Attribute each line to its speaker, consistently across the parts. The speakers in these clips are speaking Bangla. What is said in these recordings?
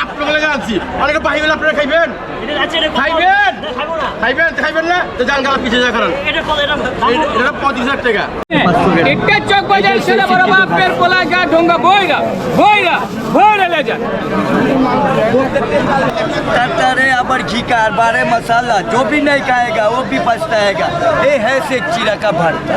Speaker 1: আপনাদের লাগে আনছি অনেকে বাহি হলে আপনারা খাইবেন খাইবেন না তো জান গালা পিছিয়ে যা করেন এটা 35,000 টাকা
Speaker 2: একটা চক বাজার ছেলে বড় বাপের পোলা গা ঢোঙ্গা বইরা ले जा
Speaker 3: तरतरे अबर घी का बारे मसाला जो भी नहीं खाएगा वो भी पछताएगा। ये है शेख चिरा का भरता।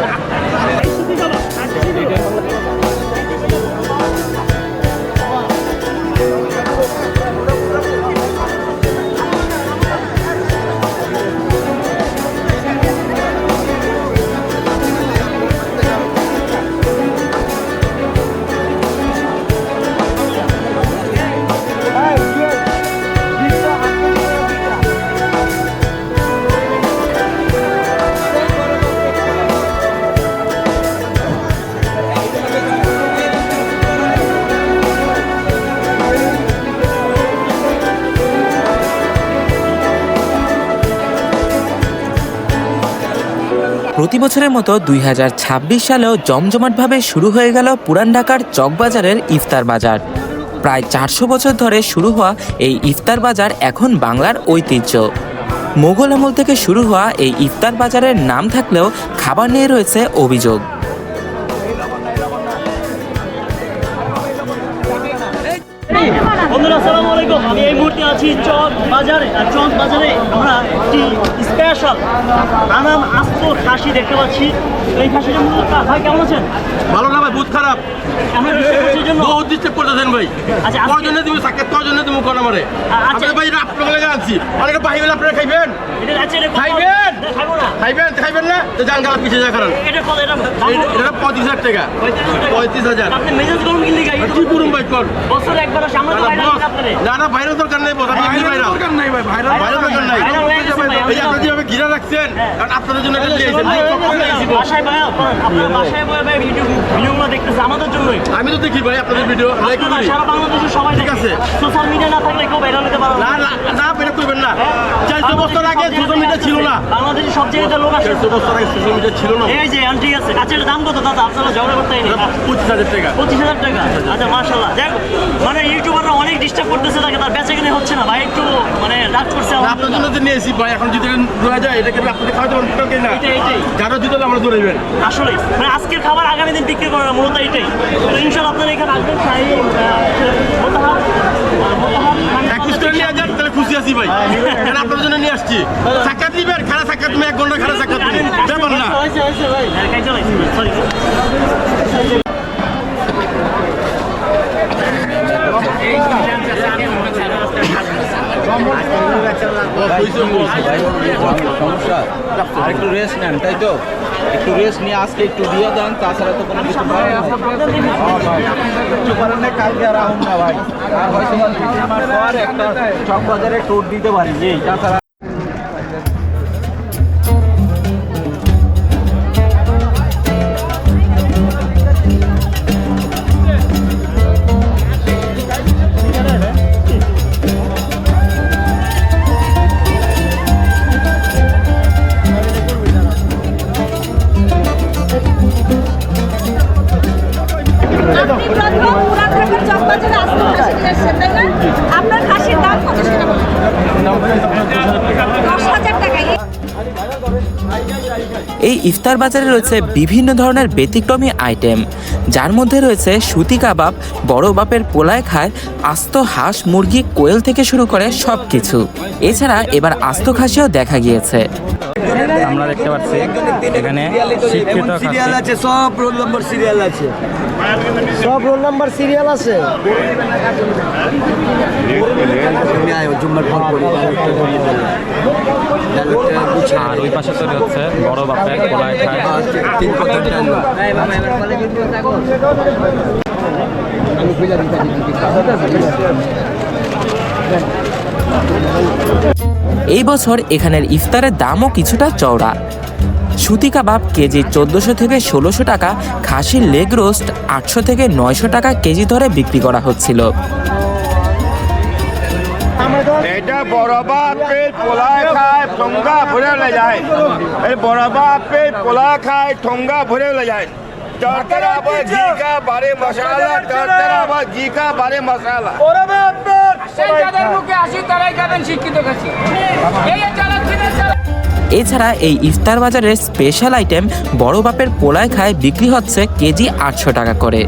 Speaker 4: প্রতি বছরের মতো 2026 সালেও জমজমাটভাবে শুরু হয়ে গেল পুরান ঢাকার চকবাজারের ইফতার বাজার। প্রায় 400 বছর ধরে শুরু হওয়া এই ইফতার বাজার এখন বাংলার ঐতিহ্য। মোগল আমল থেকে শুরু হওয়া এই ইফতার বাজারের নাম থাকলেও খাবার নিয়ে রয়েছে অভিযোগ।
Speaker 5: বন্ধুরা আসসালামু আলাইকুম। আমি এই মুহূর্তে আছি চক বাজারে। আর চক বাজারে আমরা একটি স্পেশাল আনাম আস্ত খাসি দেখতে পাচ্ছি। এই খাসিটা মূলত ভাই কেমন আছেন?
Speaker 1: ভালো না ভাই, বহুত খারাপ।
Speaker 5: আমরা ডিস্ট্রিক্ট জন্য
Speaker 1: বহুত ডিস্ট্রিক্ট করতেছেন ভাই।
Speaker 5: আচ্ছা
Speaker 1: কয়জনে তুমি সাক্ষাৎ কয়জনে তুমি কোন আমারে?
Speaker 5: আচ্ছা
Speaker 1: ভাই এটা আপনাদের লাগে আনছি অনেকে বাহি হলে আপনারা খাইবেন খাইবেন না তো জান গালা পিছিয়ে যা করেন
Speaker 5: এটা
Speaker 1: 35,000 টাকা 35,000।
Speaker 5: আপনি মেজাজ গরম কিনলে গাই
Speaker 1: কি করুন ভাই কোন
Speaker 5: বছর একবার সামনে তো বাইরে আপনারে
Speaker 1: না ভাইরাল দরকার নেই বস, আপনি ভাইরাল দরকার নাই ভাই, ভাইরাল দরকার নাই। এই যে আপনি যেভাবে ঘিরা রাখছেন কারণ আপনাদের জন্য এটা দিয়েছেন।
Speaker 5: বাসায় ভাই আপনার বাসায় ভাই ইউটিউব ভিডিওগুলো দেখতেছে আমাদের জন্যই।
Speaker 1: আমি তো দেখি ভাই আপনাদের ভিডিও লাইক করি।
Speaker 5: সারা বাংলাদেশে সবাই
Speaker 1: ঠিক আছে,
Speaker 5: সোশ্যাল মিডিয়া না থাকলে কেউ ভাইরাল হতে পারে না।
Speaker 1: না বের করবেন না। 400 বছর আগে সোশ্যাল মিডিয়া ছিল না।
Speaker 5: বাংলাদেশে সব জায়গাতে লোক আসে।
Speaker 1: 400 বছর আগে সোশ্যাল মিডিয়া ছিল না।
Speaker 5: এই যে ঠিক আছে। আচ্ছা এর দাম কত দাদা? আপনারা ঝগড়া করতে নেই।
Speaker 1: 25,000 টাকা।
Speaker 5: 25,000 টাকা। আচ্ছা মাশাআল্লাহ। দেখ মানে ইউটিউবাররা অনেক ডিস্টার্ব করতেছে তাকে, তার বেচাকেনা হচ্ছে না ভাই, একটু মানে রাগ করছে।
Speaker 1: আপনার জন্য তো নিয়েছি ভাই, এখন যদি রয়ে যায় এটা কি আপনাদের খাওয়াতে পারবেন না?
Speaker 5: এটাই
Speaker 1: যারা যদি আমরা দৌড়াইবেন
Speaker 5: আসলে মানে আজকের খাবার আগামী দিন বিক্রি করার মূলত এটাই। তো ইনশাআল্লাহ আপনারা এখানে আসবেন।
Speaker 1: নিয়ে যান তাহলে খুশি আছি ভাই, কারণ আপনার জন্য নিয়ে আসছি। সাক্ষাৎ দিবেন, খারাপ সাক্ষাৎ তুমি 1 ঘন্টা খারাপ সাক্ষাৎ দেবেন না।
Speaker 6: সমস্যা আর একটু রেস্ট নেন, তাই তো একটু রেস্ট নিয়ে আজকে একটু দিয়ে দেন, তাছাড়া তো কোনো কিছু করার নেই। কালকে আর আহুন না ভাই, আর হয়তো পর একটা চক বাজারে ট্যুর দিতে পারি। তাছাড়া
Speaker 7: আপনার খাসির দাম কত সেটা বলুন? 10,000 টাকা।
Speaker 4: এই ইফতার বাজারে রয়েছে বিভিন্ন ধরনের ব্যতিক্রমী আইটেম, যার মধ্যে রয়েছে সুতি কাবাব, বড় বাপের পোলায় খায়, আস্ত হাঁস, মুরগি, কোয়েল থেকে শুরু করে সব কিছু। এছাড়া এবার আস্ত খাসিও দেখা গিয়েছে।
Speaker 6: আমরা দেখতে পাচ্ছি এখানে
Speaker 3: সিরিয়াল আছে, সব রোল নম্বর সিরিয়াল আছে, সব রোল নম্বর সিরিয়াল আছে।
Speaker 6: আর ওই পাশে তৈরি হচ্ছে বড় বাপের পোলায় খায়।
Speaker 4: এই বছর এখানের ইফতারের দামও কিছুটা চওড়া। সুতি কাবাব কেজি 1400 থেকে 1600 টাকা, খাসির লেগ রোস্ট 800 থেকে 900 টাকা কেজি ধরে বিক্রি করা হচ্ছিল।
Speaker 1: এটা বড় বাপের পোলায় খায়, ঠোঙ্গা ভরে ले যায়। এই বড় বাপের পোলায় খায়, ঠোঙ্গা ভরে ले যায়। तरतरा घी का बारे मसाला, तरतरा घी का बारे मसाला। बड़ा बाप
Speaker 2: বলেন শিক্ষিত খাসি এই চালাচ্ছেন
Speaker 4: এছাড়া এই ইফতার বাজারের স্পেশাল আইটেম বড় বাপের পোলায় খায় বিক্রি হচ্ছে কেজি 800 টাকা করে।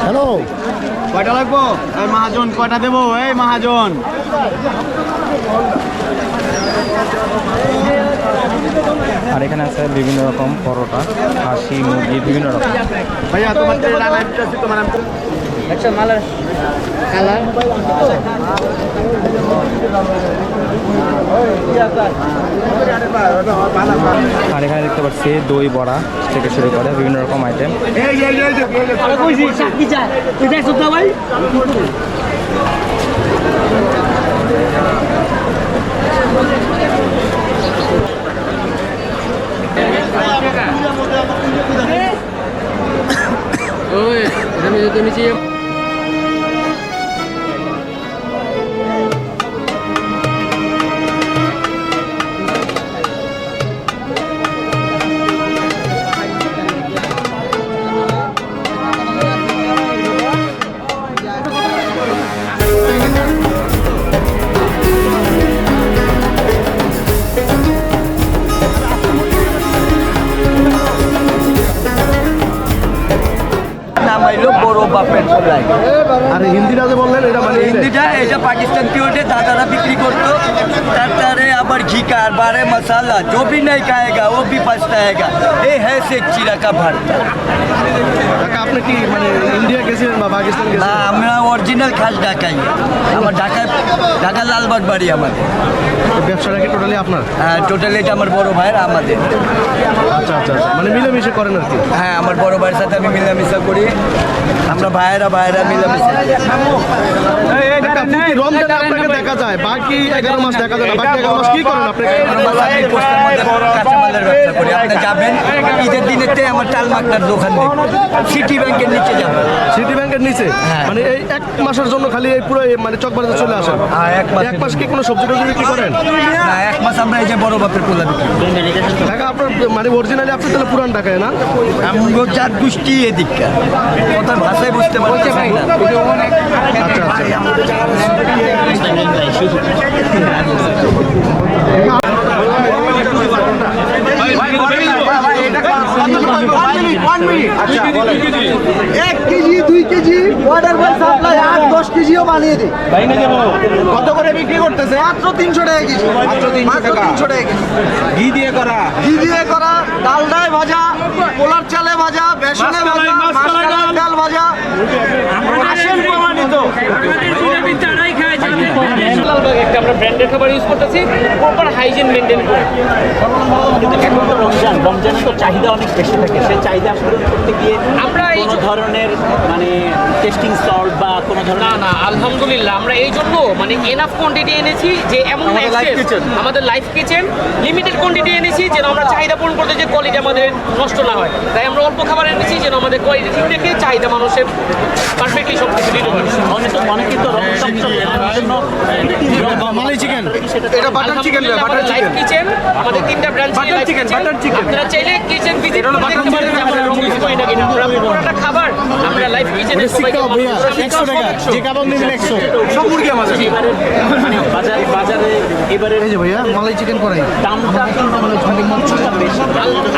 Speaker 6: হ্যালো, কয়টা লাগবো? এই মহাজন কয়টা দেবো? এই মহাজন
Speaker 8: আর এখানে আছে বিভিন্ন রকম পরোটা, খাসি, মুরগি, বিভিন্ন রকম।
Speaker 6: ভাইয়া তোমার তোমার
Speaker 8: আর এখানে দেখতে পাচ্ছি দই বড়া থেকে শুরু করে বিভিন্ন রকম আইটেম।
Speaker 3: নাম হইলো বড় বাপের পোলায়।
Speaker 6: আর হিন্দিটা যে বললেন এটা মানে
Speaker 3: হিন্দিটা এটা पाकिस्तान प्योरे दादारा बिक्री करते तरतारे আবার घी का बारे मसाला जो भी नहीं खाएगा वो भी पछताएगा। ये है शेख चिरा का भरता।
Speaker 6: আপনি কি মানে ইন্ডিয়া গেছিলেন বা পাকিস্তান
Speaker 3: না
Speaker 6: গেছিলেন?
Speaker 3: আমরা অরিজিনাল খাস ঢাকাই, আমার ঢাকা লালবাগ বাড়ি আমাদের।
Speaker 6: ব্যবসাটা কি টোটালি আপনার?
Speaker 3: হ্যাঁ টোটালি এটা আমার বড় ভাইয়ের আমাদের।
Speaker 6: আচ্ছা আচ্ছা আচ্ছা, মানে মিলেমিশে করেন আর কি।
Speaker 3: হ্যাঁ আমার বড় ভাইয়ের সাথে আমি মিলামিশা করি, আমরা ভাইয়েরা মিলামিশা।
Speaker 6: রমজানে আপনাকে দেখা যায়, বাকি 11 মাস দেখা যায় না। বাকি 11 মাস কি করেন আপনি?
Speaker 3: কাঁচামালের ব্যবসা করি। আপনি যাবেন ঈদের দিনেতে আমার টাল মাকনার দোকান দেখবেন, সিটি ব্যাংকের নিচে যাবেন।
Speaker 6: সিটি ব্যাংকের নিচে? মানে এই 1 মাসের জন্য খালি এই পুরো মানে চকবাজারে চলে আসেন?
Speaker 3: হ্যাঁ
Speaker 6: 1 মাস কি কোনো সবজি টবজি বিক্রি করেন?
Speaker 3: না 1 মাস আমরা এই যে বড় বাপের পোলা বিক্রি করি।
Speaker 6: ঢাকা আপনার মানে অরিজিনালি আপনি তাহলে পুরান ঢাকায় না?
Speaker 3: আমগো যার গোষ্ঠী এদিকটা কথা ভাষায় বুঝতে পারছি না।
Speaker 6: আচ্ছা আচ্ছা।
Speaker 9: এক কেজি 2 কেজি অর্ডার করে সাপ্লাই 8-10 কেজিও বানিয়ে দিই।
Speaker 6: কত করে বিক্রি করতেছে?
Speaker 9: মাত্র 300 টাকা কেজি। মাত্র 300 টাকা কেজি।
Speaker 6: ঘি দিয়ে করা?
Speaker 9: ঘি দিয়ে করা, ডালডায় ভাজা, পোলার চালে ভাজা, বেসনে ভাজা, মাসকলাই ডাল ভাজা। আসেন প্রমাণিত।
Speaker 2: আমরা ব্র্যান্ডের খাবার ইউজ করতেছি, প্রপার হাইজিন মেনটেন করে।
Speaker 5: এখন তো রমজানে তো চাহিদা অনেক বেশি থাকে, সেই চাহিদা পূরণ করতে গিয়ে
Speaker 2: আমরা এই
Speaker 5: কোনো ধরনের মানে টেস্টিং সল্ট বা কোনো ধরনের
Speaker 2: না আলহামদুলিল্লাহ আমরা এই জন্য মানে এনাফ কোয়ান্টিটি এনেছি যে এমন আমাদের লাইফ কিচেন লিমিটেড কোয়ান্টিটি এনেছি যেন আমরা চাহিদা পূরণ করতে যে কোয়ালিটি আমাদের নষ্ট না হয়। তাই আমরা অল্প খাবার এনেছি যেন আমাদের কোয়ালিটি ঠিক রেখে চাহিদা মানুষের পারফেক্টলি সব কিছু দিতে পারি।
Speaker 5: অনেকে তো
Speaker 6: মালাই চিকেন,
Speaker 9: এটা butter chicken, butter
Speaker 2: life
Speaker 9: chicken.
Speaker 2: Kitchen আমাদের 3টা branch
Speaker 9: butter chicken, butter chicken.
Speaker 2: আপনারা চাইলে কিচেন ভিজিট করতে পারেন যে আমরা রং ইউজ করি না কিনা। আমরা পুরোটা খাবার আমরা লাইফ কিচেনে সবাইকে
Speaker 5: যে কাবাব নেবেন 100
Speaker 6: সব মুরগি আমাদের মানে বাজারে এবারে
Speaker 9: এই যে ভাইয়া মালাই চিকেন করাই
Speaker 2: দামটা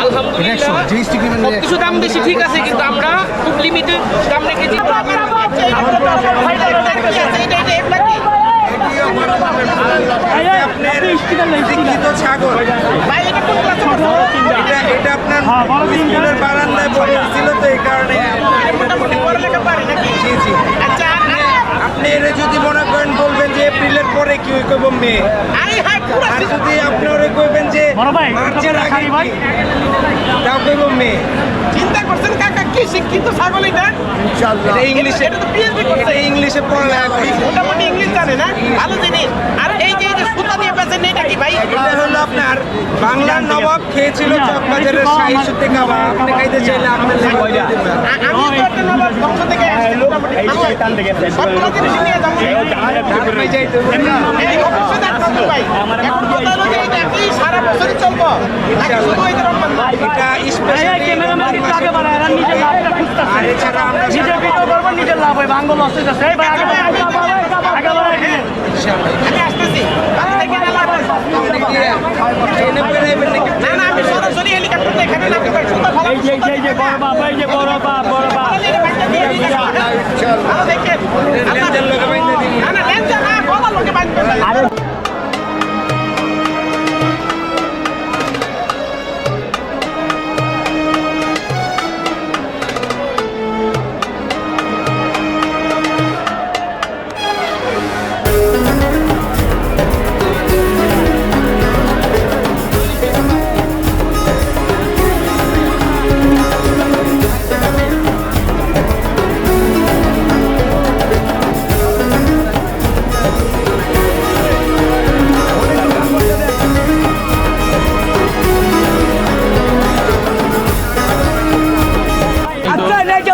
Speaker 2: আলহামদুলিল্লাহ সবকিছু দাম বেশি ঠিক আছে, কিন্তু আমরা খুব লিমিটেড দাম রেখেছি।
Speaker 1: শিক্ষিত ছাগল এটা আপনার স্কুলের বারান্দায় পড়েছিল, তো এই কারণে জি জি। আপনি এর যদি মনে করেন বলবেন যে এপ্রিলের পরে কি করবো মে, আর যদি আপনি ওরে কইবেন যে মার্চের আগে কি, তাও করবো মে।
Speaker 9: চিন্তা করছেন কাকা কি শিক্ষিত ছাগল এটা
Speaker 1: ইনশাআল্লাহ ইংলিশে ইংলিশে পড়ালেখা করি।
Speaker 9: মোটামুটি ইংলিশ জানে না ভালো জিনিস। আর এই যে সুতা দিয়ে পেছেন এটা কি ভাই?
Speaker 1: এটা হলো আপনার বাংলার নবাব খেয়েছিল চকবাজারের শাহী সুতি কাবাব। আপনি খাইতে চাইলে আপনার লেগে
Speaker 9: আমি তো একটা নবাব বংশ থেকে আসছি, মোটামুটি সবগুলো জিনিস নিয়ে যাবো।
Speaker 1: আপনি যাইতে হবে না।
Speaker 9: এই অবশ্যই দেখতে হবে ভাই। এখন কথা হলো যে এটা কি সারা বছরই চলবো নাকি শুধু এই রমজান মাস?
Speaker 1: এটা স্পেশাল
Speaker 5: ক্যামেরাম্যান কিন্তু আগে বাড়ায় আর নিজের লাভটা খুঁজতেছে।
Speaker 1: আর এছাড়া আমরা
Speaker 5: নিজের ভিডিও করবো, নিজের লাভ হয়, ভাঙ্গল লস হইতেছে। এই ভাই আগে বাড়ায়, আগে বাড়ায় দিলেন।
Speaker 9: আমি আসতেছি আমি দেখি না লাভ হয়।
Speaker 1: ট্রেনে বেরাইবেন নাকি?
Speaker 9: না না আমি সরাসরি হেলিকপ্টার দিয়ে এখানে নামতে পারি। সুতা ভালো
Speaker 5: এই যে বড় বাপ, এই যে বড় বাপ, বড় বাপ।
Speaker 9: ভালো দেখেন।
Speaker 1: লেনদেন লোকে বাইন্ধে দিবি।
Speaker 9: না না লেনদেন না, বড় লোকে বাঁধবেন।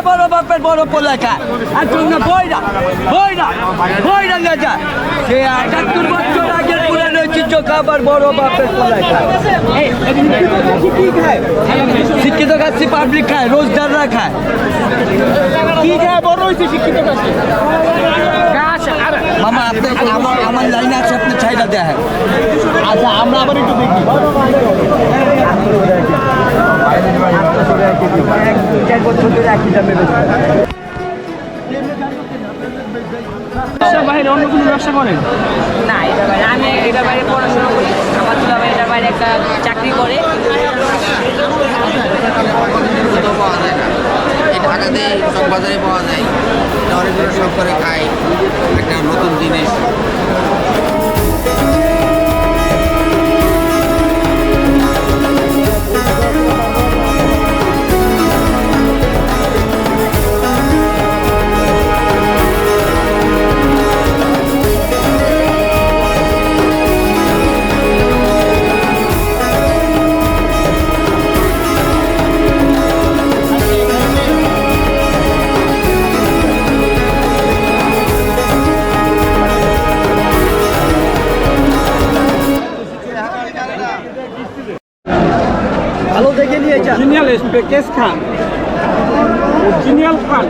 Speaker 3: বড় বাপের বড় পোলাকা আর তোমরা বইরা না যা সে ৭৮ বছর আগের পুরানো ঐতিহ্য খাবার বড় বাপের পোলাকা। কি খায়? শিক্ষিত কাছে পাবলিক খায়, রোজদাররা খায়।
Speaker 5: কি খায় বড় হয়েছে শিক্ষিত কাছে?
Speaker 3: মামা আপনি আমার লাইন আছে, আপনি চাইটা দেখেন।
Speaker 5: আচ্ছা আমরা আবার একটু দেখি।
Speaker 3: ৪ বছর ধরে একই দামে
Speaker 5: বাইরে অন্য কোনো ব্যবসা করেন?
Speaker 7: না, এটা বাইরে আমি এটা বাইরে পড়াশোনা করি। আমার দুলা ভাই এটার বাইরে একটা চাকরি করে।
Speaker 10: এই ঢাকাতে সব বাজারে পাওয়া যায়, এটা অনেকগুলো সব করে খাই, একটা নতুন জিনিস।
Speaker 3: ভালো দেখে নিয়ে যা।
Speaker 5: অরিজিনাল স্পেকেস খান, অরিজিনাল খান।